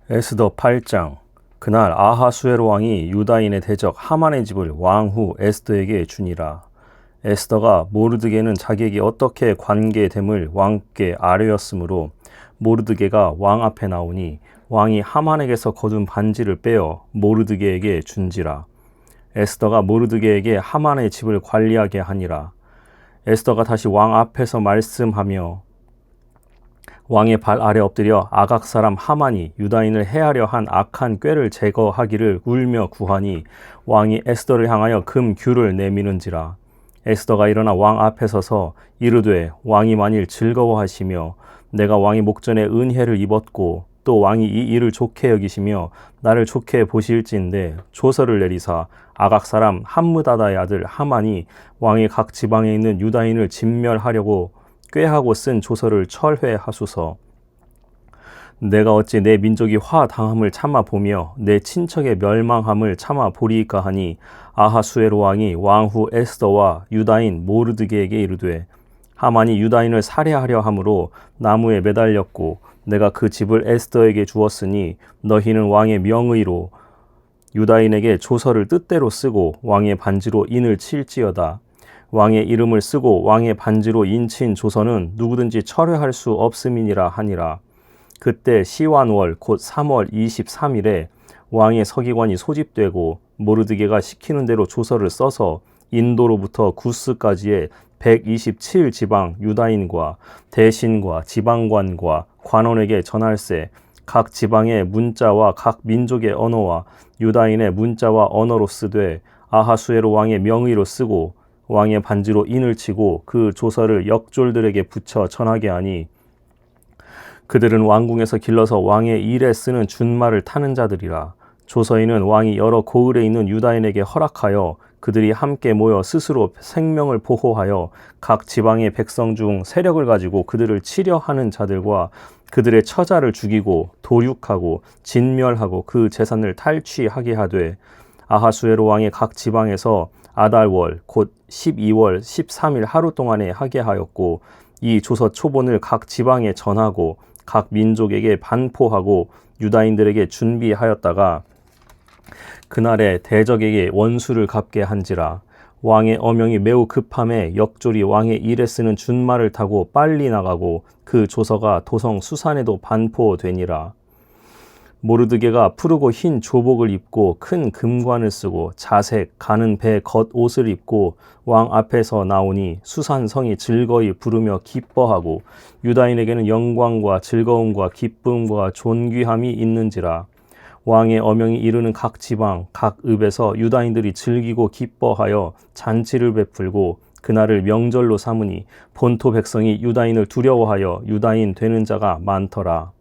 에스더 8장. 그날 아하수에로 왕이 유다인의 대적 하만의 집을 왕후 에스더에게 주니라. 에스더가 모르드게는 자기에게 어떻게 관계됨을 왕께 아뢰었으므로 모르드게가 왕 앞에 나오니 왕이 하만에게서 거둔 반지를 빼어 모르드게에게 준지라. 에스더가 모르드게에게 하만의 집을 관리하게 하니라. 에스더가 다시 왕 앞에서 말씀하며 왕의 발 아래 엎드려 아각 사람 하만이 유다인을 해하려 한 악한 꾀를 제거하기를 울며 구하니 왕이 에스더를 향하여 금 귤을 내미는지라. 에스더가 일어나 왕 앞에 서서 이르되 왕이 만일 즐거워하시며 내가 왕의 목전에 은혜를 입었고 또 왕이 이 일을 좋게 여기시며 나를 좋게 보실진대 조서를 내리사 아각 사람 함므다다의 아들 하만이 왕의 각 지방에 있는 유다인을 진멸하려고 꾀하고 쓴 조서를 철회하소서. 내가 어찌 내 민족이 화 당함을 참아 보며 내 친척의 멸망함을 참아 보리이까 하니 아하수에로 왕이 왕후 에스더와 유다인 모르드게에게 이르되 하만이 유다인을 살해하려 함으로 나무에 매달렸고 내가 그 집을 에스더에게 주었으니 너희는 왕의 명의로 유다인에게 조서를 뜻대로 쓰고 왕의 반지로 인을 칠지어다. 왕의 이름을 쓰고 왕의 반지로 인친 조서는 누구든지 철회할 수 없음이니라 하니라. 그때 시완월 곧 3월 23일에 왕의 서기관이 소집되고 모르드게가 시키는 대로 조서를 써서 인도로부터 구스까지의 127지방 유다인과 대신과 지방관과 관원에게 전할세 각 지방의 문자와 각 민족의 언어와 유다인의 문자와 언어로 쓰되 아하수에로 왕의 명의로 쓰고 왕의 반지로 인을 치고 그 조서를 역졸들에게 붙여 전하게 하니 그들은 왕궁에서 길러서 왕의 일에 쓰는 준말을 타는 자들이라. 조서인은 왕이 여러 고을에 있는 유다인에게 허락하여 그들이 함께 모여 스스로 생명을 보호하여 각 지방의 백성 중 세력을 가지고 그들을 치려하는 자들과 그들의 처자를 죽이고 도륙하고 진멸하고 그 재산을 탈취하게 하되 아하수에로 왕의 각 지방에서 아달월 곧 12월 13일 하루 동안에 하게 하였고 이 조서 초본을 각 지방에 전하고 각 민족에게 반포하고 유다인들에게 준비하였다가 그날에 대적에게 원수를 갚게 한지라. 왕의 어명이 매우 급함에 역졸이 왕의 일에 쓰는 준말을 타고 빨리 나가고 그 조서가 도성 수산에도 반포되니라. 모르드게가 푸르고 흰 조복을 입고 큰 금관을 쓰고 자색 가는 배 겉옷을 입고 왕 앞에서 나오니 수산성이 즐거이 부르며 기뻐하고 유다인에게는 영광과 즐거움과 기쁨과 존귀함이 있는지라. 왕의 어명이 이르는 각 지방 각 읍에서 유다인들이 즐기고 기뻐하여 잔치를 베풀고 그날을 명절로 삼으니 본토 백성이 유다인을 두려워하여 유다인 되는 자가 많더라.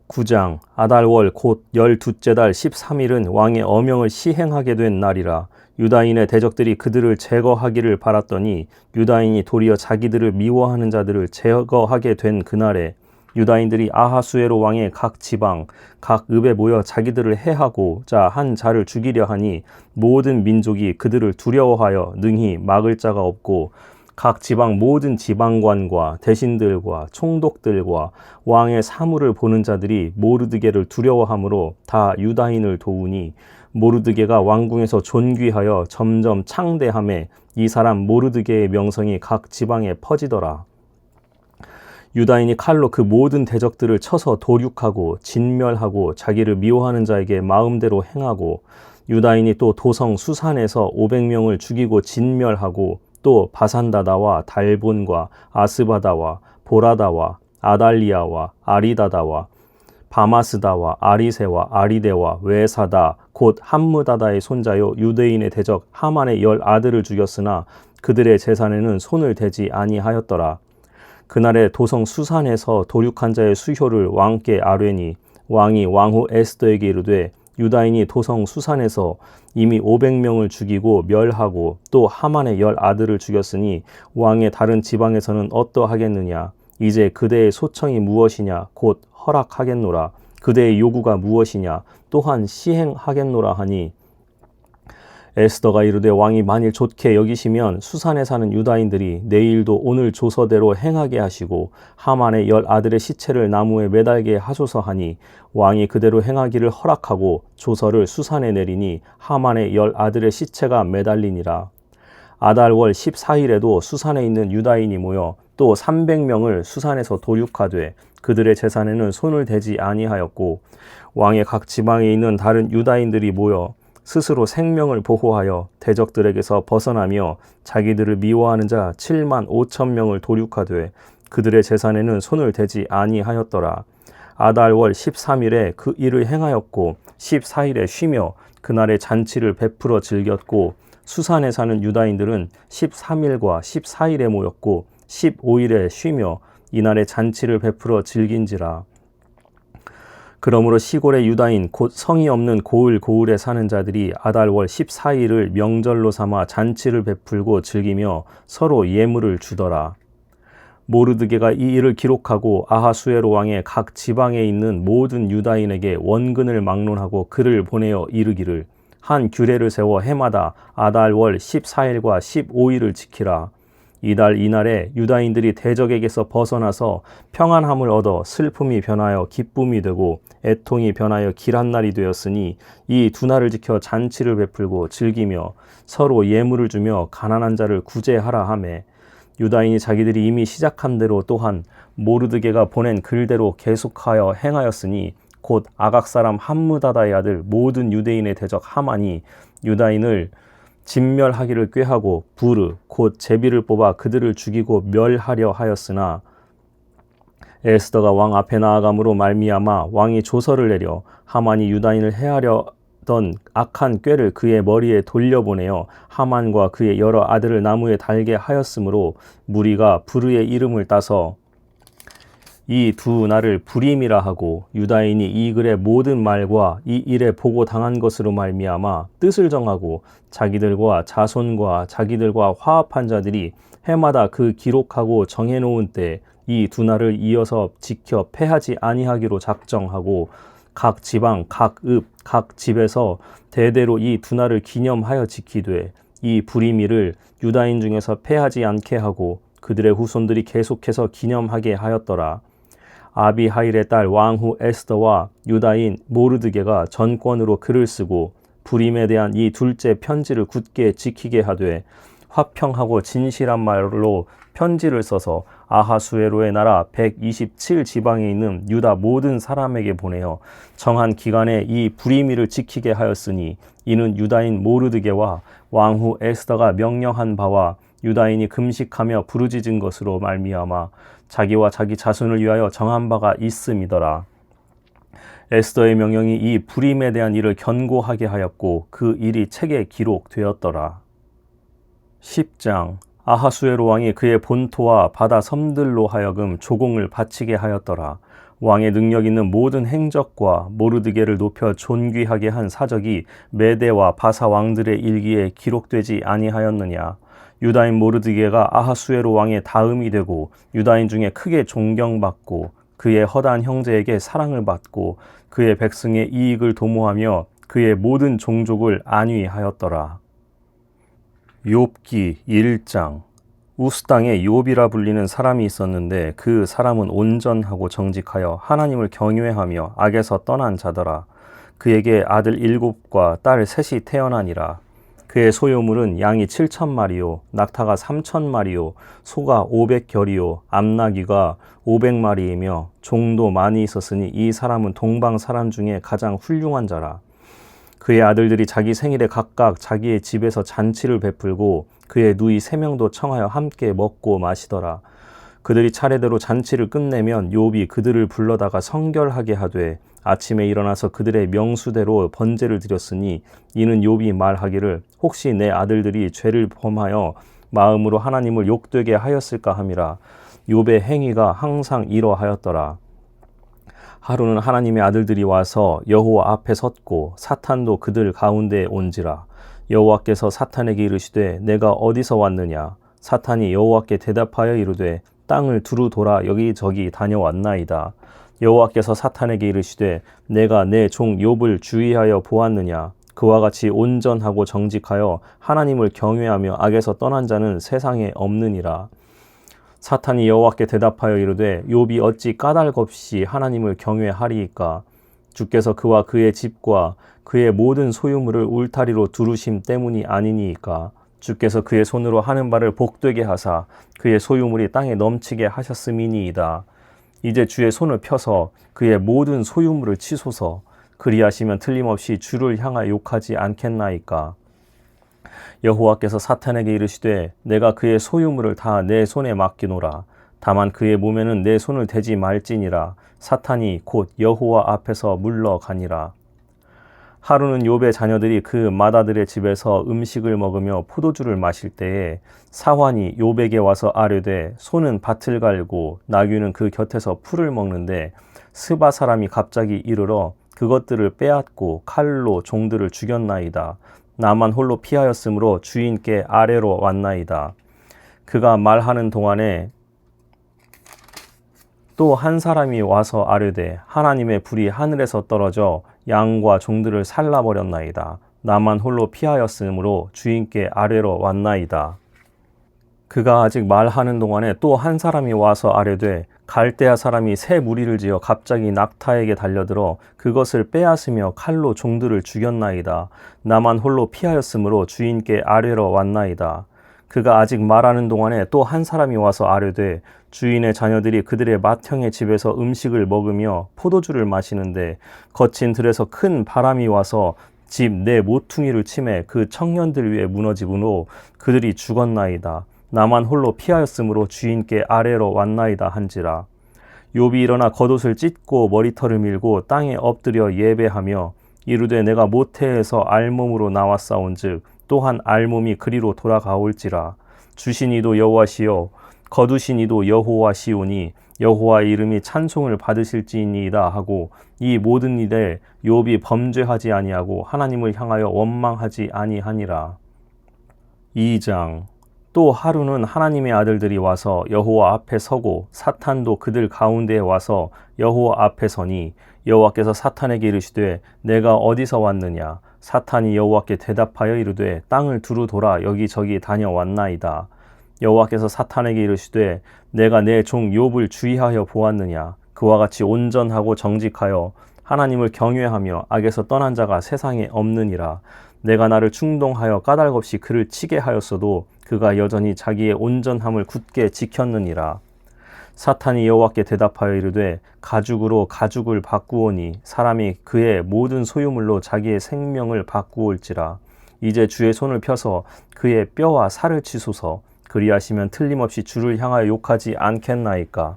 9장. 아달월 곧 12째 달 13일은 왕의 어명을 시행하게 된 날이라. 유다인의 대적들이 그들을 제거하기를 바랐더니 유다인이 도리어 자기들을 미워하는 자들을 제거하게 된 그날에 유다인들이 아하수에로 왕의 각 지방 각 읍에 모여 자기들을 해하고자 한 자를 죽이려 하니 모든 민족이 그들을 두려워하여 능히 막을 자가 없고 각 지방 모든 지방관과 대신들과 총독들과 왕의 사물을 보는 자들이 모르드게를 두려워하므로 다 유다인을 도우니 모르드게가 왕궁에서 존귀하여 점점 창대함에 이 사람 모르드게의 명성이 각 지방에 퍼지더라. 유다인이 칼로 그 모든 대적들을 쳐서 도륙하고 진멸하고 자기를 미워하는 자에게 마음대로 행하고 유다인이 또 도성 수산에서 500명을 죽이고 진멸하고 또 바산다다와 달본과 아스바다와 보라다와 아달리아와 아리다다와 바마스다와 아리세와 아리데와 외사다 곧 함므다다의 손자요 유대인의 대적 하만의 10아들을 죽였으나 그들의 재산에는 손을 대지 아니하였더라. 그날에 도성 수산에서 도륙한 자의 수효를 왕께 아뢰니 왕이 왕후 에스더에게 이르되 유다인이 도성 수산에서 이미 500명을 죽이고 멸하고 또 하만의 10아들을 죽였으니 왕의 다른 지방에서는 어떠하겠느냐. 이제 그대의 소청이 무엇이냐 곧 허락하겠노라. 그대의 요구가 무엇이냐 또한 시행하겠노라 하니 에스더가 이르되 왕이 만일 좋게 여기시면 수산에 사는 유다인들이 내일도 오늘 조서대로 행하게 하시고 하만의 10 아들의 시체를 나무에 매달게 하소서 하니 왕이 그대로 행하기를 허락하고 조서를 수산에 내리니 하만의 10 아들의 시체가 매달리니라. 아달월 14일에도 수산에 있는 유다인이 모여 또 300명을 수산에서 도륙하되 그들의 재산에는 손을 대지 아니하였고 왕의 각 지방에 있는 다른 유다인들이 모여 스스로 생명을 보호하여 대적들에게서 벗어나며 자기들을 미워하는 자 7만 5천 명을 도륙하되 그들의 재산에는 손을 대지 아니하였더라. 아달월 13일에 그 일을 행하였고 14일에 쉬며 그날의 잔치를 베풀어 즐겼고 수산에 사는 유다인들은 13일과 14일에 모였고 15일에 쉬며 이날의 잔치를 베풀어 즐긴지라. 그러므로 시골의 유다인 곧 성이 없는 고을에 사는 자들이 아달월 14일을 명절로 삼아 잔치를 베풀고 즐기며 서로 예물을 주더라. 모르드게가 이 일을 기록하고 아하수에로 왕의 각 지방에 있는 모든 유다인에게 원근을 막론하고 글을 보내어 이르기를 한 규례를 세워 해마다 아달월 14일과 15일을 지키라. 이날에 유다인들이 대적에게서 벗어나서 평안함을 얻어 슬픔이 변하여 기쁨이 되고 애통이 변하여 길한 날이 되었으니 이 두 날을 지켜 잔치를 베풀고 즐기며 서로 예물을 주며 가난한 자를 구제하라 하매 유다인이 자기들이 이미 시작한 대로 또한 모르드게가 보낸 글대로 계속하여 행하였으니 곧 아각 사람 함무다다의 아들 모든 유대인의 대적 하만이 유다인을 진멸하기를 꾀하고 부르 곧 제비를 뽑아 그들을 죽이고 멸하려 하였으나 에스더가 왕 앞에 나아감으로 말미암아 왕이 조서를 내려 하만이 유다인을 해하려던 악한 꾀를 그의 머리에 돌려보내어 하만과 그의 여러 아들을 나무에 달게 하였으므로 무리가 부르의 이름을 따서 이 두 날을 불임이라 하고 유다인이 이 글의 모든 말과 이 일에 보고 당한 것으로 말미암아 뜻을 정하고 자기들과 자손과 자기들과 화합한 자들이 해마다 그 기록하고 정해놓은 때 이 두 날을 이어서 지켜 패하지 아니하기로 작정하고 각 지방, 각 읍, 각 집에서 대대로 이 두 날을 기념하여 지키되 이 불임일을 유다인 중에서 패하지 않게 하고 그들의 후손들이 계속해서 기념하게 하였더라. 아비하일의 딸 왕후 에스더와 유다인 모르드게가 전권으로 글을 쓰고 불임에 대한 이 둘째 편지를 굳게 지키게 하되 화평하고 진실한 말로 편지를 써서 아하수에로의 나라 127지방에 있는 유다 모든 사람에게 보내어 정한 기간에 이 불임일을 지키게 하였으니 이는 유다인 모르드게와 왕후 에스더가 명령한 바와 유다인이 금식하며 부르짖은 것으로 말미암아 자기와 자기 자손을 위하여 정한 바가 있음이더라. 에스더의 명령이 이 불임에 대한 일을 견고하게 하였고 그 일이 책에 기록되었더라. 10장 아하수에로 왕이 그의 본토와 바다 섬들로 하여금 조공을 바치게 하였더라. 왕의 능력 있는 모든 행적과 모르드게를 높여 존귀하게 한 사적이 메대와 바사 왕들의 일기에 기록되지 아니하였느냐. 유다인 모르드게가 아하수에로 왕의 다음이 되고 유다인 중에 크게 존경받고 그의 허다한 형제에게 사랑을 받고 그의 백성의 이익을 도모하며 그의 모든 종족을 안위하였더라. 욥기 1장 우스 땅에 욥이라 불리는 사람이 있었는데 그 사람은 온전하고 정직하여 하나님을 경외하며 악에서 떠난 자더라. 그에게 아들 7과 딸 3이 태어나니라. 그의 소유물은 양이 7,000마리요 낙타가 3,000마리요 소가 500결이요 암나귀가 500마리이며 종도 많이 있었으니 이 사람은 동방 사람 중에 가장 훌륭한 자라. 그의 아들들이 자기 생일에 각각 자기의 집에서 잔치를 베풀고 그의 누이 3명도 청하여 함께 먹고 마시더라. 그들이 차례대로 잔치를 끝내면 욥이 그들을 불러다가 성결하게 하되 아침에 일어나서 그들의 명수대로 번제를 드렸으니 이는 욥이 말하기를 혹시 내 아들들이 죄를 범하여 마음으로 하나님을 욕되게 하였을까 함이라. 욥의 행위가 항상 이러하였더라. 하루는 하나님의 아들들이 와서 여호와 앞에 섰고 사탄도 그들 가운데에 온지라. 여호와께서 사탄에게 이르시되 내가 어디서 왔느냐. 사탄이 여호와께 대답하여 이르되 땅을 두루 돌아 여기저기 다녀왔나이다. 여호와께서 사탄에게 이르시되 내가 내 종 욥을 주의하여 보았느냐. 그와 같이 온전하고 정직하여 하나님을 경외하며 악에서 떠난 자는 세상에 없느니라. 사탄이 여호와께 대답하여 이르되 욥이 어찌 까닭 없이 하나님을 경외하리이까? 주께서 그와 그의 집과 그의 모든 소유물을 울타리로 두르심 때문이 아니니이까? 주께서 그의 손으로 하는 바를 복되게 하사 그의 소유물이 땅에 넘치게 하셨음이니이다. 이제 주의 손을 펴서 그의 모든 소유물을 치소서. 그리하시면 틀림없이 주를 향하여 욕하지 않겠나이까? 여호와께서 사탄에게 이르시되 내가 그의 소유물을 다 내 손에 맡기노라. 다만 그의 몸에는 내 손을 대지 말지니라. 사탄이 곧 여호와 앞에서 물러가니라. 하루는 욥의 자녀들이 그 맏아들의 집에서 음식을 먹으며 포도주를 마실 때에 사환이 욥에게 와서 아뢰되 소는 밭을 갈고 나귀는 그 곁에서 풀을 먹는데 스바 사람이 갑자기 이르러 그것들을 빼앗고 칼로 종들을 죽였나이다. 나만 홀로 피하였으므로 주인께 아래로 왔나이다. 그가 말하는 동안에 또 한 사람이 와서 아뢰되 하나님의 불이 하늘에서 떨어져 양과 종들을 살라버렸나이다. 나만 홀로 피하였으므로 주인께 아뢰로 왔나이다. 그가 아직 말하는 동안에 또 한 사람이 와서 아뢰되 갈대아 사람이 새 무리를 지어 갑자기 낙타에게 달려들어 그것을 빼앗으며 칼로 종들을 죽였나이다. 나만 홀로 피하였으므로 주인께 아뢰러 왔나이다. 그가 아직 말하는 동안에 또 한 사람이 와서 아뢰되 주인의 자녀들이 그들의 맏형의 집에서 음식을 먹으며 포도주를 마시는데 거친 들에서 큰 바람이 와서 집 내 모퉁이를 치매 그 청년들 위에 무너지므로 그들이 죽었나이다. 나만 홀로 피하였으므로 주인께 아뢰러 왔나이다 한지라. 욥이 일어나 겉옷을 찢고 머리털을 밀고 땅에 엎드려 예배하며 이르되 내가 모태에서 알몸으로 나왔사온즉 또한 알몸이 그리로 돌아가올지라. 주신 이도 여호와시요 거두신 이도 여호와시오니 여호와의 이름이 찬송을 받으실지니이다 하고 이 모든 일에 욥이 범죄하지 아니하고 하나님을 향하여 원망하지 아니하니라. 2장. 또 하루는 하나님의 아들들이 와서 여호와 앞에 서고 사탄도 그들 가운데에 와서 여호와 앞에 서니 여호와께서 사탄에게 이르시되 내가 어디서 왔느냐? 사탄이 여호와께 대답하여 이르되 땅을 두루 돌아 여기저기 다녀왔나이다. 여호와께서 사탄에게 이르시되 내가 내 종 욥을 주의하여 보았느냐? 그와 같이 온전하고 정직하여 하나님을 경외하며 악에서 떠난 자가 세상에 없느니라. 내가 나를 충동하여 까닭 없이 그를 치게 하였어도 그가 여전히 자기의 온전함을 굳게 지켰느니라. 사탄이 여호와께 대답하여 이르되 가죽으로 가죽을 바꾸오니 사람이 그의 모든 소유물로 자기의 생명을 바꾸올지라. 이제 주의 손을 펴서 그의 뼈와 살을 치소서. 그리하시면 틀림없이 주를 향하여 욕하지 않겠나이까?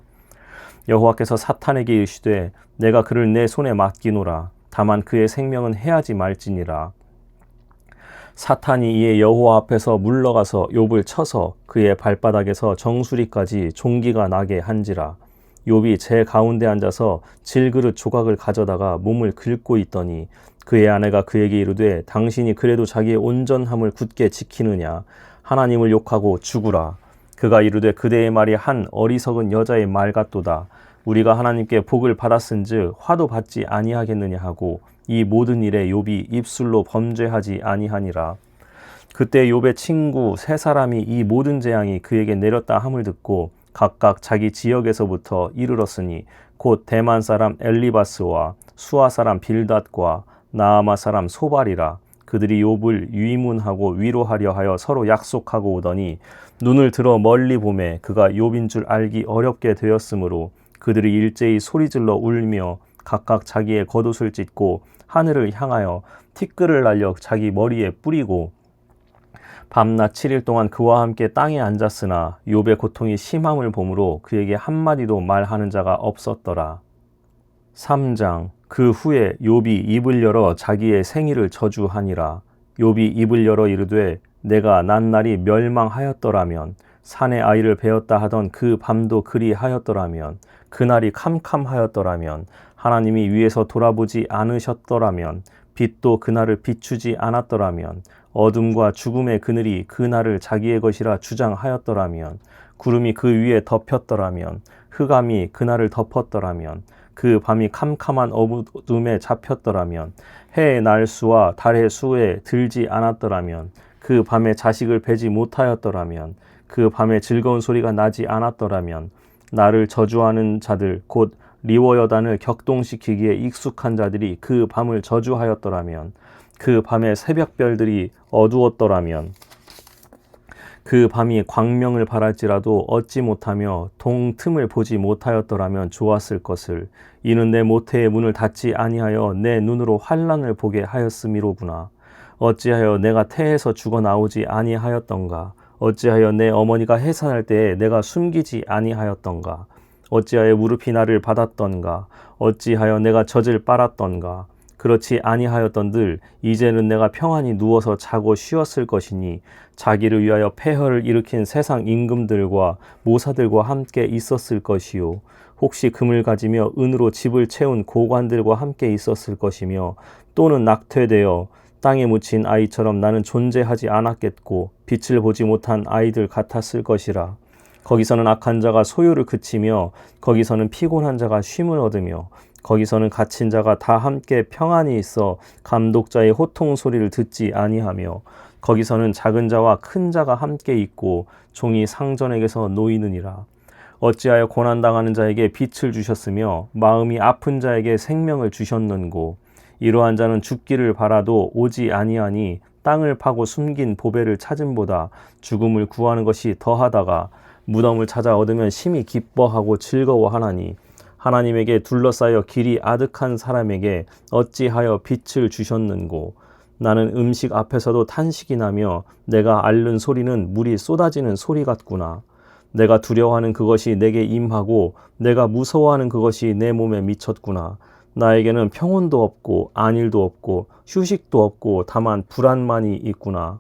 여호와께서 사탄에게 이르시되 내가 그를 내 손에 맡기노라. 다만 그의 생명은 해하지 말지니라. 사탄이 이에 여호와 앞에서 물러가서 욥을 쳐서 그의 발바닥에서 정수리까지 종기가 나게 한지라. 욥이 제 가운데 앉아서 질그릇 조각을 가져다가 몸을 긁고 있더니 그의 아내가 그에게 이르되 당신이 그래도 자기의 온전함을 굳게 지키느냐? 하나님을 욕하고 죽으라. 그가 이르되 그대의 말이 한 어리석은 여자의 말 같도다. 우리가 하나님께 복을 받았은즉 화도 받지 아니하겠느냐 하고 이 모든 일에 욥이 입술로 범죄하지 아니하니라. 그때 욥의 친구 세 사람이 이 모든 재앙이 그에게 내렸다 함을 듣고 각각 자기 지역에서부터 이르렀으니 곧 대만 사람 엘리바스와 수아 사람 빌닷과 나아마 사람 소발이라. 그들이 욥을 위문하고 위로하려 하여 서로 약속하고 오더니 눈을 들어 멀리 보매 그가 욥인 줄 알기 어렵게 되었으므로 그들이 일제히 소리질러 울며 각각 자기의 겉옷을 찢고 하늘을 향하여 티끌을 날려 자기 머리에 뿌리고 밤낮 7일 동안 그와 함께 땅에 앉았으나 욥의 고통이 심함을 보므로 그에게 한마디도 말하는 자가 없었더라. 3장. 그 후에 욥이 입을 열어 자기의 생일을 저주하니라. 욥이 입을 열어 이르되 내가 난 날이 멸망하였더라면 산에 아이를 베었다 하던 그 밤도 그리하였더라면 그날이 캄캄하였더라면 하나님이 위에서 돌아보지 않으셨더라면 빛도 그날을 비추지 않았더라면 어둠과 죽음의 그늘이 그날을 자기의 것이라 주장하였더라면 구름이 그 위에 덮였더라면 흑암이 그날을 덮었더라면 그 밤이 캄캄한 어둠에 잡혔더라면, 해의 날수와 달의 수에 들지 않았더라면, 그 밤에 자식을 베지 못하였더라면, 그 밤에 즐거운 소리가 나지 않았더라면, 나를 저주하는 자들 곧 리워여단을 격동시키기에 익숙한 자들이 그 밤을 저주하였더라면, 그 밤에 새벽별들이 어두웠더라면, 그 밤이 광명을 발할지라도 얻지 못하며 동틈을 보지 못하였더라면 좋았을 것을. 이는 내 모태의 문을 닫지 아니하여 내 눈으로 환난을 보게 하였음이로구나. 어찌하여 내가 태에서 죽어 나오지 아니하였던가. 어찌하여 내 어머니가 해산할 때에 내가 숨기지 아니하였던가. 어찌하여 무릎이 나를 받았던가. 어찌하여 내가 젖을 빨았던가. 그렇지 아니하였던들 이제는 내가 평안히 누워서 자고 쉬었을 것이니, 자기를 위하여 폐허를 일으킨 세상 임금들과 모사들과 함께 있었을 것이요, 혹시 금을 가지며 은으로 집을 채운 고관들과 함께 있었을 것이며, 또는 낙퇴되어 땅에 묻힌 아이처럼 나는 존재하지 않았겠고 빛을 보지 못한 아이들 같았을 것이라. 거기서는 악한 자가 소요를 그치며, 거기서는 피곤한 자가 쉼을 얻으며, 거기서는 갇힌 자가 다 함께 평안히 있어 감독자의 호통 소리를 듣지 아니하며, 거기서는 작은 자와 큰 자가 함께 있고 종이 상전에게서 놓이느니라. 어찌하여 고난당하는 자에게 빛을 주셨으며 마음이 아픈 자에게 생명을 주셨는고. 이러한 자는 죽기를 바라도 오지 아니하니, 땅을 파고 숨긴 보배를 찾음보다 죽음을 구하는 것이 더하다가 무덤을 찾아 얻으면 심히 기뻐하고 즐거워하나니, 하나님에게 둘러싸여 길이 아득한 사람에게 어찌하여 빛을 주셨는고. 나는 음식 앞에서도 탄식이 나며 내가 앓는 소리는 물이 쏟아지는 소리 같구나. 내가 두려워하는 그것이 내게 임하고 내가 무서워하는 그것이 내 몸에 미쳤구나. 나에게는 평온도 없고 안일도 없고 휴식도 없고 다만 불안만이 있구나.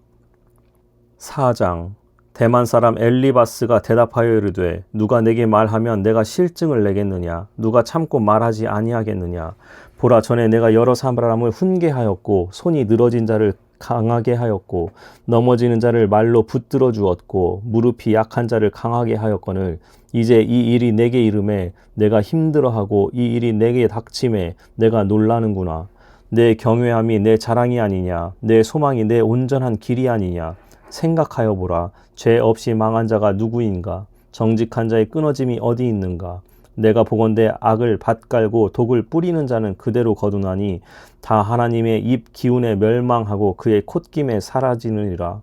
4장. 대만 사람 엘리바스가 대답하여 이르되, 누가 내게 말하면 내가 실증을 내겠느냐? 누가 참고 말하지 아니하겠느냐? 보라, 전에 내가 여러 사람을 훈계하였고 손이 늘어진 자를 강하게 하였고 넘어지는 자를 말로 붙들어 주었고 무릎이 약한 자를 강하게 하였거늘, 이제 이 일이 내게 이름에 내가 힘들어하고 이 일이 내게 닥침에 내가 놀라는구나. 내 경외함이 내 자랑이 아니냐? 내 소망이 내 온전한 길이 아니냐? 생각하여 보라. 죄 없이 망한 자가 누구인가? 정직한 자의 끊어짐이 어디 있는가? 내가 보건대 악을 밭갈고 독을 뿌리는 자는 그대로 거두나니, 다 하나님의 입 기운에 멸망하고 그의 콧김에 사라지느니라.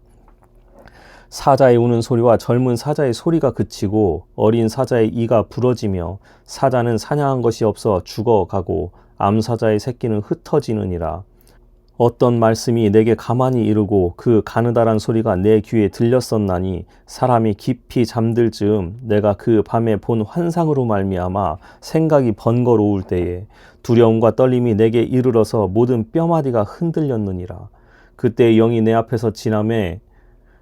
사자의 우는 소리와 젊은 사자의 소리가 그치고 어린 사자의 이가 부러지며, 사자는 사냥한 것이 없어 죽어가고 암사자의 새끼는 흩어지느니라. 어떤 말씀이 내게 가만히 이르고 그 가느다란 소리가 내 귀에 들렸었나니, 사람이 깊이 잠들 즈음 내가 그 밤에 본 환상으로 말미암아 생각이 번거로울 때에 두려움과 떨림이 내게 이르러서 모든 뼈마디가 흔들렸느니라. 그때 영이 내 앞에서 지나매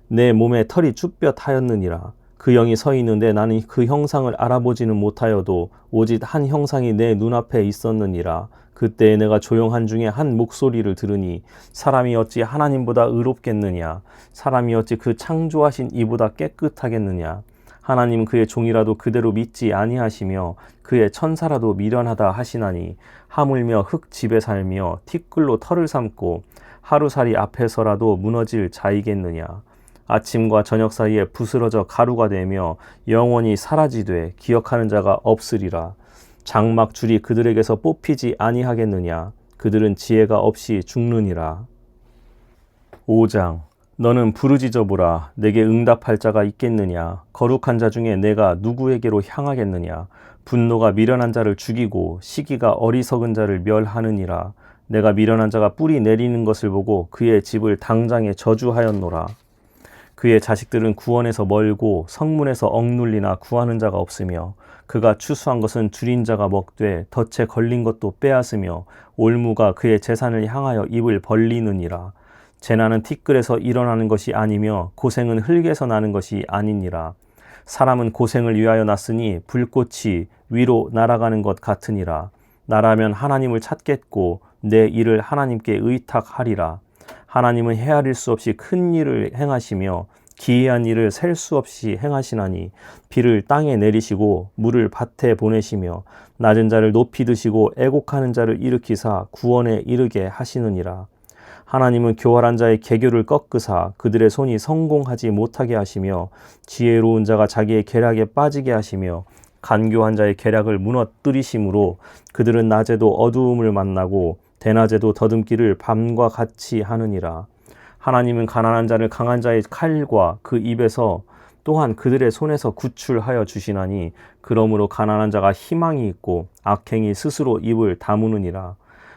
내 몸에 털이 쭈뼛하였느니라. 그 영이 서 있는데 나는 그 형상을 알아보지는 못하여도 오직 한 형상이 내 눈앞에 있었느니라. 그때 내가 조용한 중에 한 목소리를 들으니, 사람이 어찌 하나님보다 의롭겠느냐? 사람이 어찌 그 창조하신 이보다 깨끗하겠느냐? 하나님은 그의 종이라도 그대로 믿지 아니하시며 그의 천사라도 미련하다 하시나니, 하물며 흙 집에 살며 티끌로 털을 삼고 하루살이 앞에서라도 무너질 자이겠느냐? 아침과 저녁 사이에 부스러져 가루가 되며 영원히 사라지되 기억하는 자가 없으리라. 장막 줄이 그들에게서 뽑히지 아니하겠느냐? 그들은 지혜가 없이 죽느니라. 5장. 너는 부르짖어 보라. 내게 응답할 자가 있겠느냐? 거룩한 자 중에 내가 누구에게로 향하겠느냐? 분노가 미련한 자를 죽이고 시기가 어리석은 자를 멸하느니라. 내가 미련한 자가 뿌리 내리는 것을 보고 그의 집을 당장에 저주하였노라. 그의 자식들은 구원에서 멀고 성문에서 억눌리나 구하는 자가 없으며, 그가 추수한 것은 줄인 자가 먹되 덫에 걸린 것도 빼앗으며 올무가 그의 재산을 향하여 입을 벌리느니라. 재난은 티끌에서 일어나는 것이 아니며 고생은 흙에서 나는 것이 아니니라. 사람은 고생을 위하여 났으니 불꽃이 위로 날아가는 것 같으니라. 나라면 하나님을 찾겠고 내 일을 하나님께 의탁하리라. 하나님은 헤아릴 수 없이 큰 일을 행하시며 기이한 일을 셀 수 없이 행하시나니 비를 땅에 내리시고 물을 밭에 보내시며 낮은 자를 높이 드시고 애곡하는 자를 일으키사 구원에 이르게 하시느니라. 하나님은 교활한 자의 계교를 꺾으사 그들의 손이 성공하지 못하게 하시며 지혜로운 자가 자기의 계략에 빠지게 하시며 간교한 자의 계략을 무너뜨리심으로 그들은 낮에도 어두움을 만나고 대낮에도 더듬기를 밤과 같이 하느니라. 하나님은 가난한 자를 강한 자의 칼과 그 입에서 또한 그들의 손에서 구출하여 주시나니 그러므로 가난한 자가 희망이 있고 악행이 스스로 입을 다무느니라.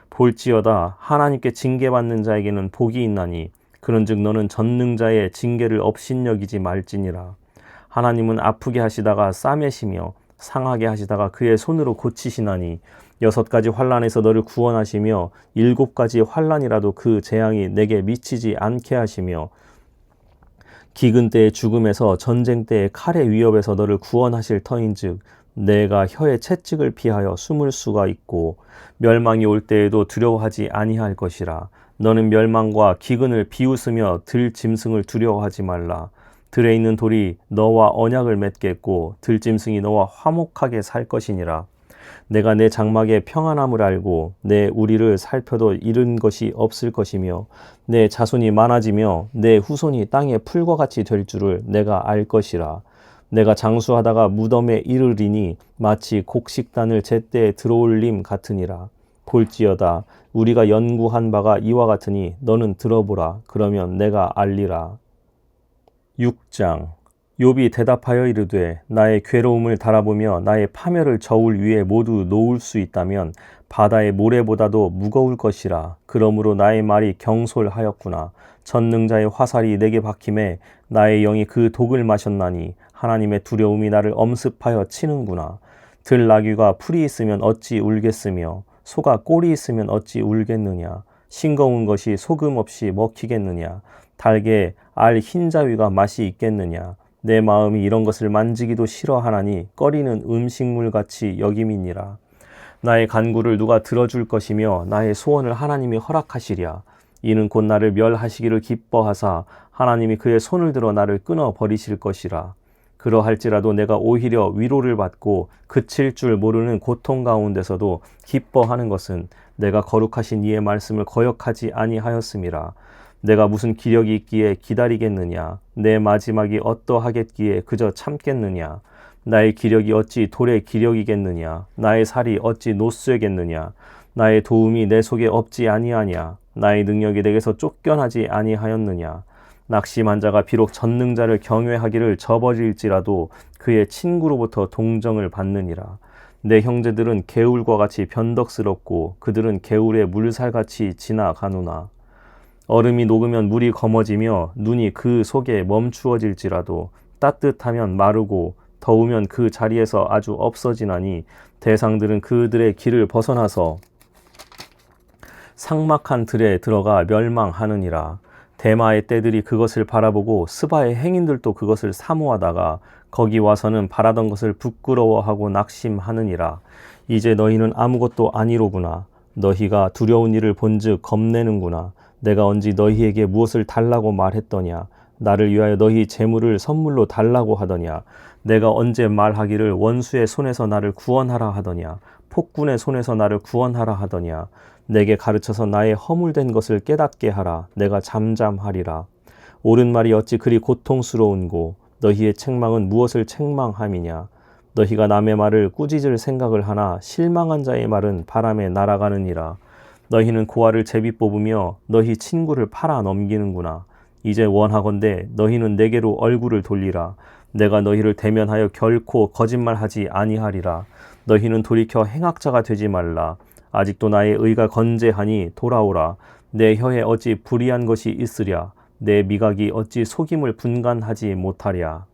볼지어다 하나님께 징계받는 자에게는 복이 있나니 그런즉 너는 전능자의 징계를 업신여기지 말지니라. 하나님은 아프게 하시다가 싸매시며 상하게 하시다가 그의 손으로 고치시나니 6가지 환난에서 너를 구원하시며 7가지 환난이라도 그 재앙이 내게 미치지 않게 하시며 기근 때의 죽음에서 전쟁 때의 칼의 위협에서 너를 구원하실 터인즉 내가 혀의 채찍을 피하여 숨을 수가 있고 멸망이 올 때에도 두려워하지 아니할 것이라. 너는 멸망과 기근을 비웃으며 들 짐승을 두려워하지 말라. 들에 있는 돌이 너와 언약을 맺겠고 들짐승이 너와 화목하게 살 것이니라. 내가 내 장막에 평안함을 알고 내 우리를 살펴도 잃은 것이 없을 것이며 내 자손이 많아지며 내 후손이 땅의 풀과 같이 될 줄을 내가 알 것이라. 내가 장수하다가 무덤에 이르리니 마치 곡식단을 제때에 들어올림 같으니라. 볼지어다 우리가 연구한 바가 이와 같으니 너는 들어보라. 그러면 내가 알리라. 6장. 욥이 대답하여 이르되 나의 괴로움을 달아보며 나의 파멸을 저울 위에 모두 놓을 수 있다면 바다의 모래보다도 무거울 것이라. 그러므로 나의 말이 경솔하였구나. 전능자의 화살이 내게 박힘에 나의 영이 그 독을 마셨나니 하나님의 두려움이 나를 엄습하여 치는구나. 들나귀가 풀이 있으면 어찌 울겠으며 소가 꼴이 있으면 어찌 울겠느냐. 싱거운 것이 소금 없이 먹히겠느냐. 달게 알 흰자위가 맛이 있겠느냐. 내 마음이 이런 것을 만지기도 싫어하나니 꺼리는 음식물같이 여김이니라. 나의 간구를 누가 들어줄 것이며 나의 소원을 하나님이 허락하시랴. 이는 곧 나를 멸하시기를 기뻐하사 하나님이 그의 손을 들어 나를 끊어 버리실 것이라. 그러할지라도 내가 오히려 위로를 받고 그칠 줄 모르는 고통 가운데서도 기뻐하는 것은 내가 거룩하신 이의 말씀을 거역하지 아니하였음이라. 내가 무슨 기력이 있기에 기다리겠느냐. 내 마지막이 어떠하겠기에 그저 참겠느냐. 나의 기력이 어찌 돌의 기력이겠느냐. 나의 살이 어찌 노쇠겠느냐. 나의 도움이 내 속에 없지 아니하냐. 나의 능력이 내게서 쫓겨나지 아니하였느냐. 낙심한 자가 비록 전능자를 경외하기를 저버릴지라도 그의 친구로부터 동정을 받느니라. 내 형제들은 개울과 같이 변덕스럽고 그들은 개울의 물살같이 지나가노나. 얼음이 녹으면 물이 검어지며 눈이 그 속에 멈추어질지라도 따뜻하면 마르고 더우면 그 자리에서 아주 없어지나니 대상들은 그들의 길을 벗어나서 삭막한 들에 들어가 멸망하느니라. 대마의 떼들이 그것을 바라보고 스바의 행인들도 그것을 사모하다가 거기 와서는 바라던 것을 부끄러워하고 낙심하느니라. 이제 너희는 아무것도 아니로구나. 너희가 두려운 일을 본즉 겁내는구나. 내가 언제 너희에게 무엇을 달라고 말했더냐. 나를 위하여 너희 재물을 선물로 달라고 하더냐. 내가 언제 말하기를 원수의 손에서 나를 구원하라 하더냐. 폭군의 손에서 나를 구원하라 하더냐. 내게 가르쳐서 나의 허물된 것을 깨닫게 하라. 내가 잠잠하리라. 옳은 말이 어찌 그리 고통스러운고 너희의 책망은 무엇을 책망함이냐. 너희가 남의 말을 꾸짖을 생각을 하나 실망한 자의 말은 바람에 날아가느니라. 너희는 고아를 제비 뽑으며 너희 친구를 팔아 넘기는구나. 이제 원하건대 너희는 내게로 얼굴을 돌리라. 내가 너희를 대면하여 결코 거짓말하지 아니하리라. 너희는 돌이켜 행악자가 되지 말라. 아직도 나의 의가 건재하니 돌아오라. 내 혀에 어찌 불의한 것이 있으랴. 내 미각이 어찌 속임을 분간하지 못하랴.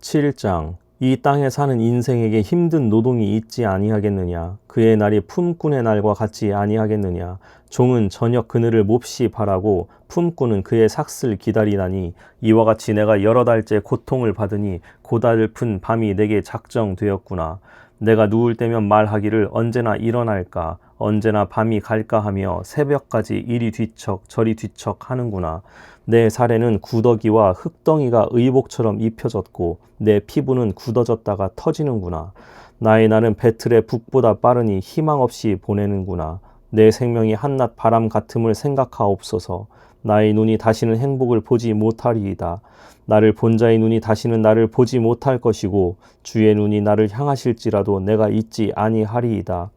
7장. 이 땅에 사는 인생에게 힘든 노동이 있지 아니하겠느냐. 그의 날이 품꾼의 날과 같지 아니하겠느냐. 종은 저녁 그늘을 몹시 바라고 품꾼은 그의 삭슬 기다리나니 이와 같이 내가 여러 달째 고통을 받으니 고달픈 밤이 내게 작정되었구나. 내가 누울 때면 말하기를 언제나 일어날까, 언제나 밤이 갈까 하며 새벽까지 이리 뒤척 저리 뒤척 하는구나. 내 살에는 구더기와 흙덩이가 의복처럼 입혀졌고 내 피부는 굳어졌다가 터지는구나. 나의 날은 배틀의 북보다 빠르니 희망 없이 보내는구나. 내 생명이 한낮 바람 같음을 생각하옵소서. 나의 눈이 다시는 행복을 보지 못하리이다. 나를 본 자의 눈이 다시는 나를 보지 못할 것이고 주의 눈이 나를 향하실지라도 내가 잊지 아니하리이다.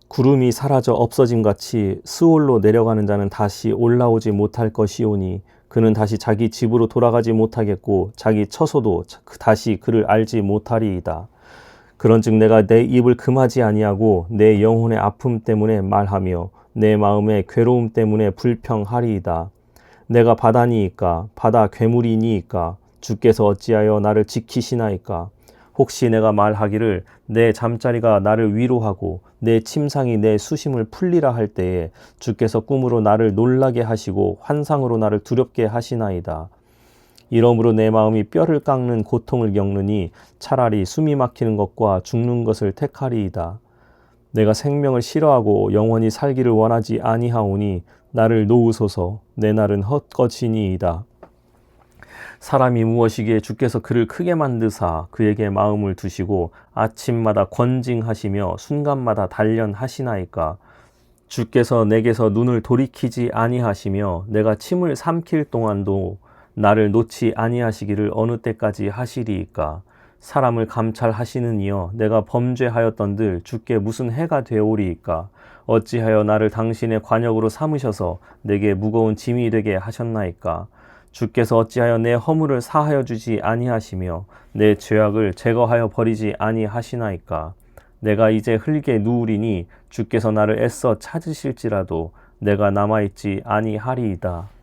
구름이 사라져 없어짐같이 스올로 내려가는 자는 다시 올라오지 못할 것이오니 그는 다시 자기 집으로 돌아가지 못하겠고 자기 처소도 다시 그를 알지 못하리이다. 그런즉 내가 내 입을 금하지 아니하고 내 영혼의 아픔 때문에 말하며 내 마음의 괴로움 때문에 불평하리이다. 내가 바다니이까 바다 괴물이니이까 주께서 어찌하여 나를 지키시나이까. 혹시 내가 말하기를 내 잠자리가 나를 위로하고 내 침상이 내 수심을 풀리라 할 때에 주께서 꿈으로 나를 놀라게 하시고 환상으로 나를 두렵게 하시나이다. 이러므로 내 마음이 뼈를 깎는 고통을 겪느니 차라리 숨이 막히는 것과 죽는 것을 택하리이다. 내가 생명을 싫어하고 영원히 살기를 원하지 아니하오니 나를 놓으소서. 내 날은 헛것이니이다. 사람이 무엇이기에 주께서 그를 크게 만드사 그에게 마음을 두시고 아침마다 권징하시며 순간마다 단련하시나이까. 주께서 내게서 눈을 돌이키지 아니하시며 내가 침을 삼킬 동안도 나를 놓지 아니하시기를 어느 때까지 하시리이까. 사람을 감찰하시는 이여 내가 범죄하였던들 주께 무슨 해가 되오리이까. 어찌하여 나를 당신의 관역으로 삼으셔서 내게 무거운 짐이 되게 하셨나이까. 주께서 어찌하여 내 허물을 사하여 주지 아니하시며 내 죄악을 제거하여 버리지 아니하시나이까. 내가 이제 흙에 누우리니 주께서 나를 애써 찾으실지라도 내가 남아있지 아니하리이다.